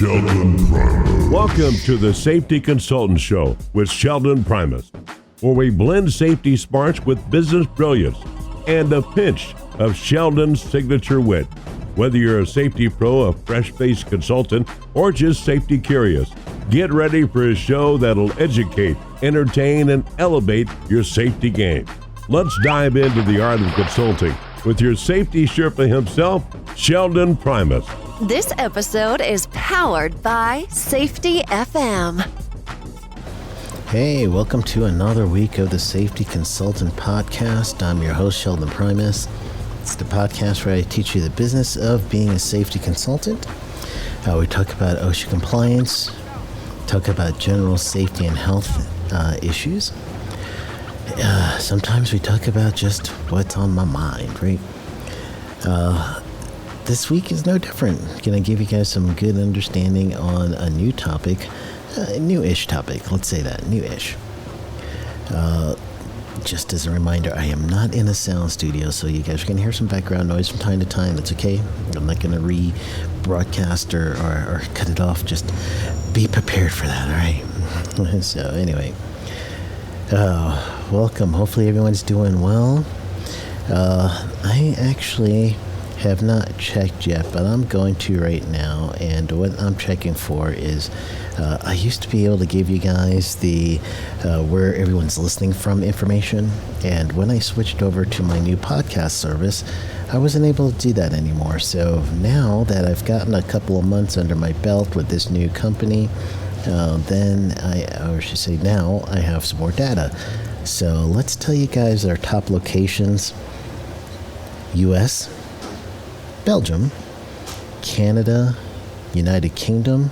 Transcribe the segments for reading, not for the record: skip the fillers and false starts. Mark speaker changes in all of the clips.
Speaker 1: Sheldon Primus.
Speaker 2: Welcome to the Safety Consultant Show with Sheldon Primus, where we blend safety smarts with business brilliance and a pinch of Sheldon's signature wit. Whether you're a safety pro, a fresh-faced consultant, or just safety curious, get ready for a show that'll educate, entertain, and elevate your safety game. Let's dive into the art of consulting with your safety Sherpa himself, Sheldon Primus.
Speaker 3: This episode is powered by Safety FM.
Speaker 4: Hey, welcome to another week of the Safety Consultant Podcast. I'm your host, Sheldon Primus. It's the podcast where I teach you the business of being a safety consultant. We talk about OSHA compliance, talk about general safety and health issues. Sometimes we talk about just what's on my mind, right? This week is no different. Going to give you guys some good understanding on a new topic, new-ish topic. Let's say that, new-ish. Just as a reminder, I am not in a sound studio, so you guys are going to hear some background noise from time to time. That's okay. I'm not going to rebroadcast or cut it off. Just be prepared for that, all right? So anyway, welcome. Hopefully everyone's doing well. I actually have not checked yet, but I'm going to right now, and what I'm checking for is I used to be able to give you guys the where everyone's listening from information, and when I switched over to my new podcast service, I wasn't able to do that anymore. So now that I've gotten a couple of months under my belt with this new company, then now I have some more data. So let's tell you guys our top locations: US, Belgium, Canada, United Kingdom,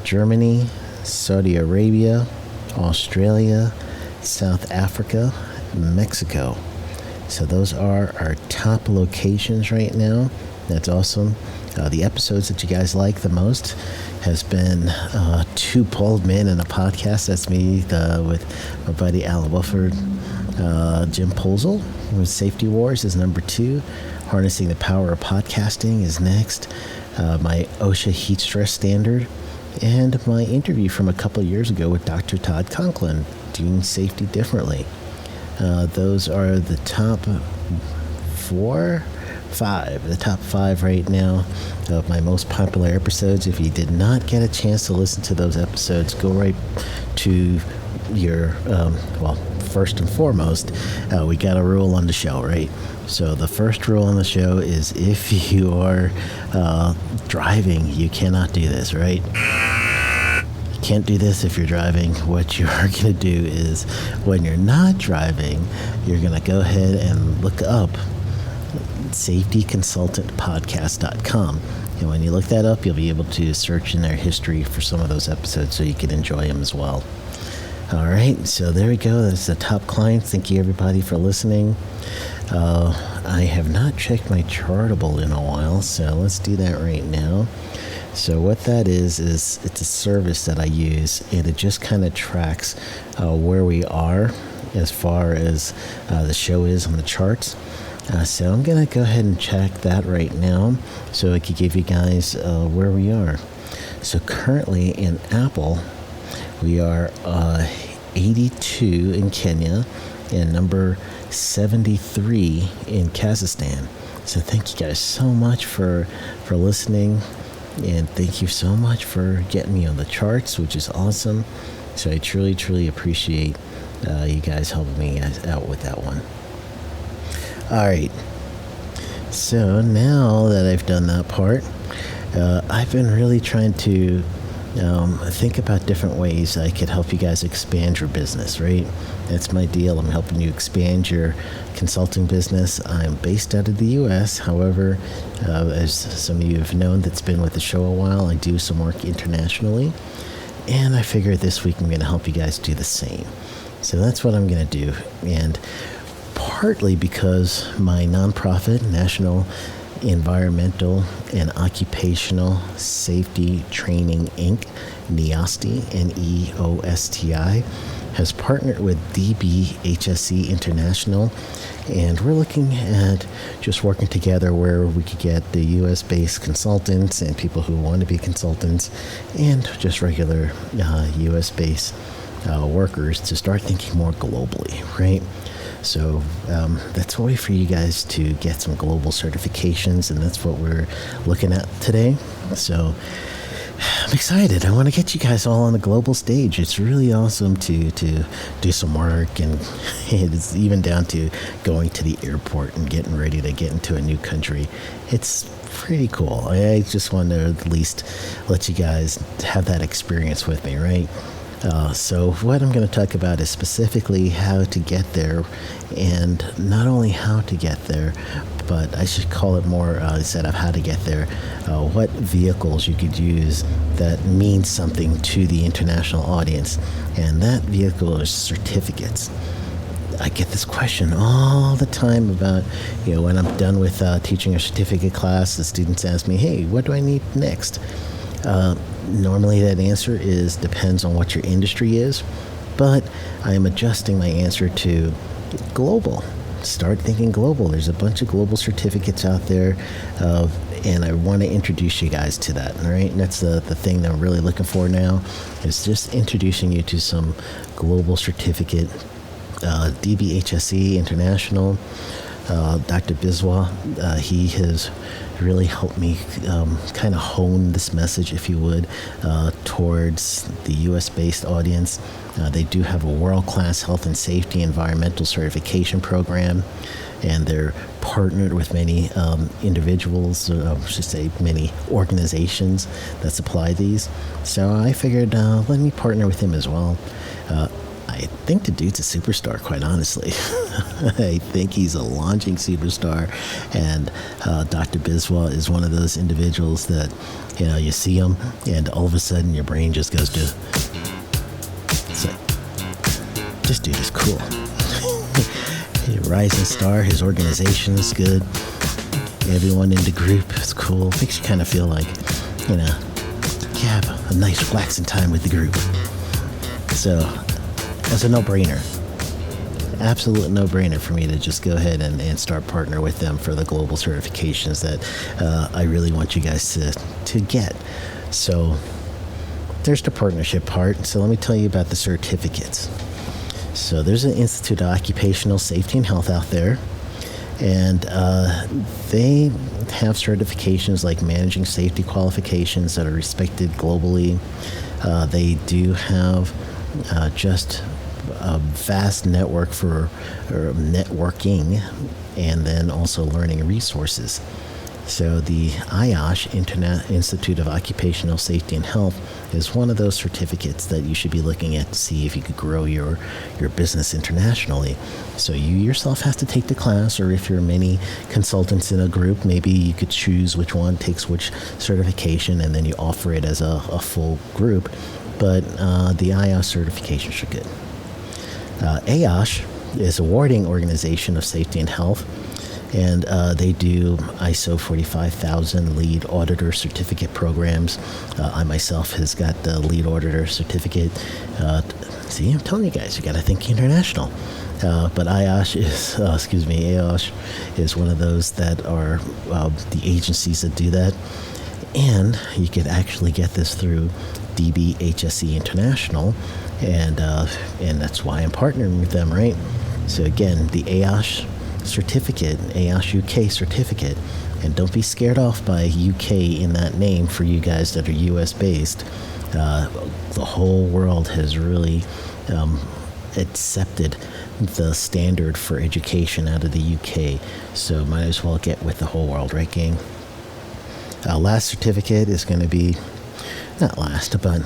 Speaker 4: Germany, Saudi Arabia, Australia, South Africa, Mexico. So those are our top locations right now. That's awesome. The episodes that you guys like the most has been Two Bald Men in a Podcast. That's me with my buddy Alan Wolford. Jim Polzel with Safety Wars is number 2. Harnessing the Power of Podcasting is next. My OSHA Heat Stress Standard, and my interview from a couple of years ago with Dr. Todd Conklin, Doing Safety Differently. Those are the top 5 right now of my most popular episodes. If you did not get a chance to listen to those episodes, go right to your, first and foremost, we got a rule on the show, right? So the first rule on the show is if you are driving, you cannot do this, right? You can't do this if you're driving. What you are going to do is when you're not driving, you're going to go ahead and look up safetyconsultantpodcast.com. And when you look that up, you'll be able to search in their history for some of those episodes so you can enjoy them as well. All right, so there we go. That's the top clients. Thank you, everybody, for listening. I have not checked my Chartable in a while, so let's do that right now. So what that is it's a service that I use, and it just kind of tracks where we are as far as the show is on the charts. So I'm going to go ahead and check that right now so I can give you guys where we are. So currently in Apple, we are 82 in Kenya and number 73 in Kazakhstan. So thank you guys so much for listening, and thank you so much for getting me on the charts, which is awesome. So I truly appreciate you guys helping me out with that one. All right. So now that I've done that part, I've been really trying to think about different ways I could help you guys expand your business, right? That's my deal. I'm helping you expand your consulting business. I'm based out of the U.S. However, as some of you have known that's been with the show a while, I do some work internationally. And I figured this week I'm going to help you guys do the same. So that's what I'm going to do. And partly because my nonprofit, National Environmental and Occupational Safety Training Inc., NEOSTI, NEOSTI, has partnered with DB HSE International And we're looking at just working together where we could get the US-based consultants and people who want to be consultants and just regular US-based workers to start thinking more globally, right? So that's a way for you guys to get some global certifications, and that's what we're looking at today. So I'm excited. I want to get you guys all on a global stage. It's really awesome to do some work, and it's even down to going to the airport and getting ready to get into a new country. It's pretty cool. I just want to at least let you guys have that experience with me, right? So what I'm going to talk about is specifically how to get there, and not only how to get there, but I should call it more instead of how to get there, what vehicles you could use that means something to the international audience, and that vehicle is certificates. I get this question all the time about, when I'm done with teaching a certificate class, the students ask me, hey, what do I need next? Normally that answer is depends on what your industry is, but I am adjusting my answer to global. Start thinking global. There's a bunch of global certificates out there, and I want to introduce you guys to that. All right, and that's the thing that I'm really looking for now, is just introducing you to some global certificate. DB HSE International, Dr. Biswa, he has really helped me kind of hone this message, if you would, towards the US-based audience. They do have a world-class health and safety environmental certification program, and they're partnered with many individuals, I should say many organizations that supply these. So I figured, let me partner with him as well. I think the dude's a superstar, quite honestly. I think he's a launching superstar, and Dr. Biswa is one of those individuals that, you see him, and all of a sudden your brain just goes to, it's like, this dude is cool. He's a rising star, his organization is good, everyone in the group is cool, makes you kind of feel like, you have a nice relaxing time with the group. So, it's a no-brainer. Absolute no-brainer for me to just go ahead and start partner with them for the global certifications that I really want you guys to get. So there's the partnership part. So let me tell you about the certificates. So there's an Institute of Occupational Safety and Health out there, and they have certifications like managing safety qualifications that are respected globally. They do have just a vast network for networking, and then also learning resources. So the IOSH, Institute of Occupational Safety and Health, is one of those certificates that you should be looking at to see if you could grow your business internationally. So you yourself have to take the class, or if you're many consultants in a group, maybe you could choose which one takes which certification, and then you offer it as a full group. But the IOSH certification should get. AOSH is a awarding organization of safety and health, and they do ISO 45000 Lead Auditor certificate programs. I myself has got the Lead Auditor certificate. See, I'm telling you guys, you got to think international. But AOSH is one of those that are the agencies that do that, and you could actually get this through DB HSE International, and that's why I'm partnering with them, right? So again, the AOSH certificate, AOSH UK certificate, and don't be scared off by UK in that name for you guys that are US based. The whole world has really accepted the standard for education out of the UK, so might as well get with the whole world, right, gang? Last certificate is going to be, not last, but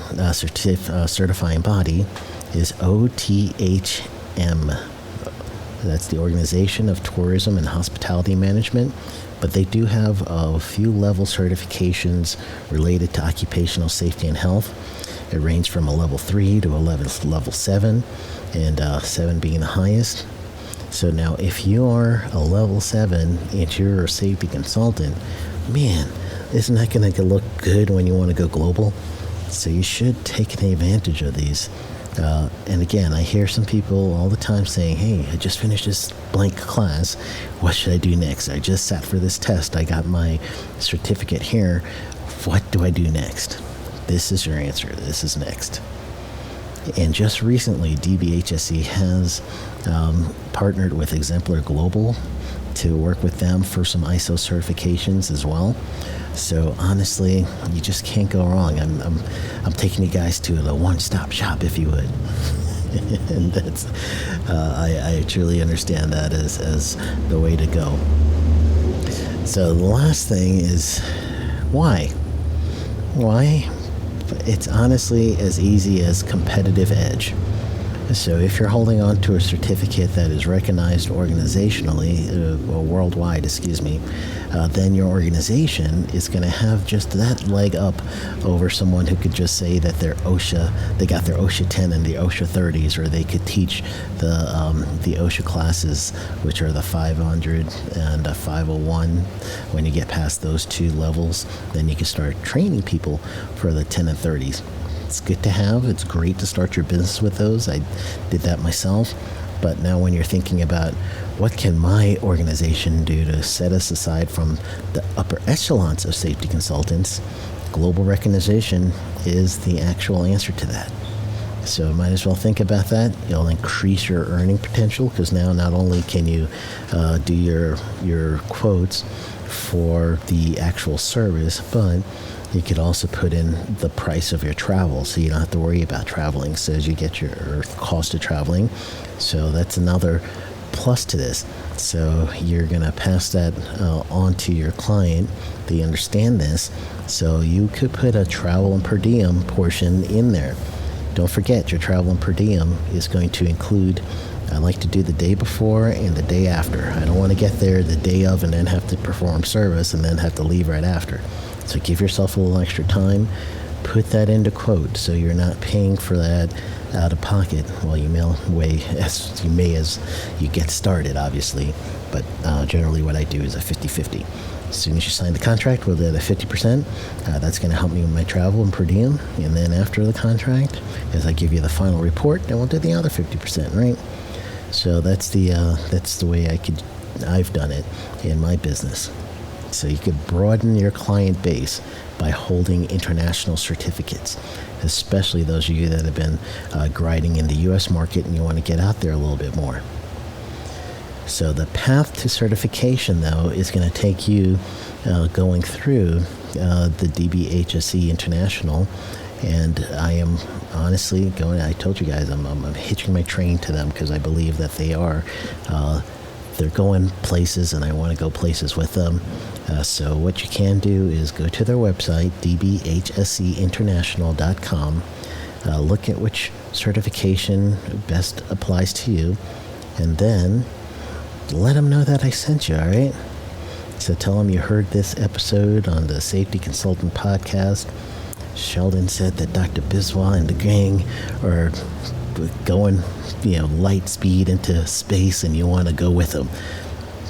Speaker 4: certifying body is OTHM. That's the Organization of Tourism and Hospitality Management, but they do have a few level certifications related to occupational safety and health. It ranges from a level 3 to a level 7, and 7 being the highest. So now if you are a level 7 and you're a safety consultant, man, isn't that going to look good when you want to go global? So you should take advantage of these. And again, I hear some people all the time saying, hey, I just finished this blank class. What should I do next? I just sat for this test. I got my certificate here. What do I do next? This is your answer. This is next. And just recently, DB HSE has partnered with Exemplar Global to work with them for some ISO certifications as well. So honestly, you just can't go wrong. I'm taking you guys to a one-stop shop, if you would. And that's I truly understand that as the way to go. So the last thing is why? Why? It's honestly as easy as competitive edge. So if you're holding on to a certificate that is recognized organizationally, or worldwide, then your organization is going to have just that leg up over someone who could just say that they got their OSHA 10 and the OSHA 30s, or they could teach the OSHA classes, which are the 500 and a 501. When you get past those two levels, then you can start training people for the 10 and 30s. It's good to have. It's great to start your business with those. I did that myself. But now when you're thinking about what can my organization do to set us aside from the upper echelons of safety consultants, global recognition is the actual answer to that. So might as well think about that. You'll increase your earning potential, because now not only can you do your quotes for the actual service, but you could also put in the price of your travel, so you don't have to worry about traveling. So as you get your cost of traveling, so that's another plus to this. So you're going to pass that on to your client. They understand this, so you could put a travel and per diem portion in there. Don't forget, your travel and per diem is going to include, I like to do the day before and the day after. I don't want to get there the day of and then have to perform service and then have to leave right after. So give yourself a little extra time, put that into quote, so you're not paying for that out of pocket. Well, you may as you get started, obviously, but generally what I do is a 50-50. As soon as you sign the contract, we'll do the 50%. That's going to help me with my travel and per diem. And then after the contract, as I give you the final report, then we'll do the other 50%, right? So that's the way I've done it in my business. So you could broaden your client base by holding international certificates, especially those of you that have been grinding in the U.S. market and you want to get out there a little bit more. So the path to certification, though, is going to take you going through the DB HSE International. And I am honestly I told you guys, I'm hitching my train to them, because I believe that they're going places and I want to go places with them. So what you can do is go to their website, dbhseinternational.com, look at which certification best applies to you, and then let them know that I sent you, all right? So tell them you heard this episode on the Safety Consultant Podcast. Sheldon said that Dr. Biswa and the gang are going, light speed into space, and you want to go with them.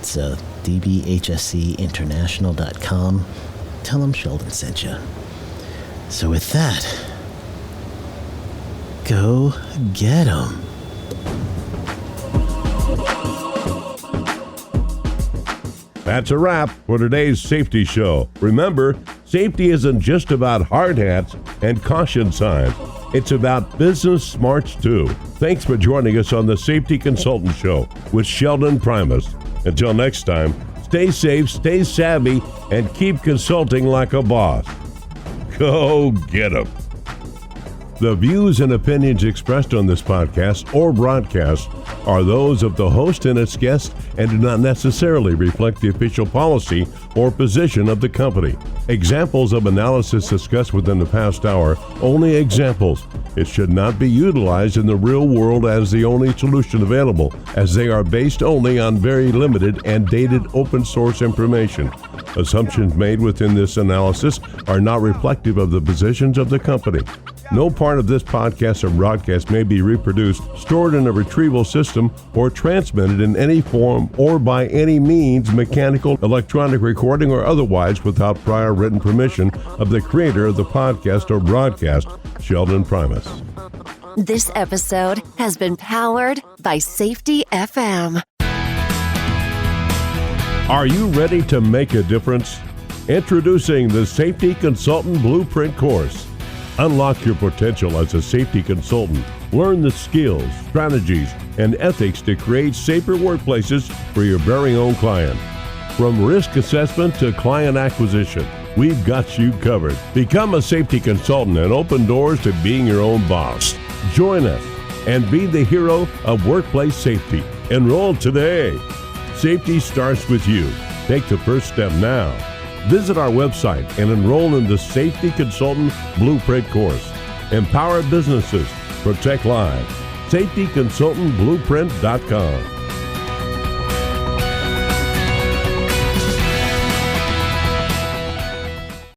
Speaker 4: So dbhseinternational.com. Tell them Sheldon sent you. So with that, go get them.
Speaker 2: That's a wrap for today's safety show. Remember, safety isn't just about hard hats and caution signs. It's about business smarts too. Thanks for joining us on the Safety Consultant Show with Sheldon Primus. Until next time, stay safe, stay savvy, and keep consulting like a boss. Go get 'em. The views and opinions expressed on this podcast or broadcast are those of the host and its guests and do not necessarily reflect the official policy or position of the company. Examples of analysis discussed within the past hour, only examples. It should not be utilized in the real world as the only solution available, as they are based only on very limited and dated open source information. Assumptions made within this analysis are not reflective of the positions of the company. No part of this podcast or broadcast may be reproduced, stored in a retrieval system, or transmitted in any form or by any means, mechanical, electronic recording, or otherwise, without prior written permission of the creator of the podcast or broadcast, Sheldon Primus.
Speaker 3: This episode has been powered by Safety FM.
Speaker 2: Are you ready to make a difference? Introducing the Safety Consultant Blueprint course. Unlock your potential as a safety consultant. Learn the skills, strategies, and ethics to create safer workplaces for your very own client. From risk assessment to client acquisition, we've got you covered. Become a safety consultant and open doors to being your own boss. Join us and be the hero of workplace safety. Enroll today. Safety starts with you. Take the first step now. Visit our website and enroll in the Safety Consultant Blueprint course. Empower businesses. Protect lives. SafetyConsultantBlueprint.com.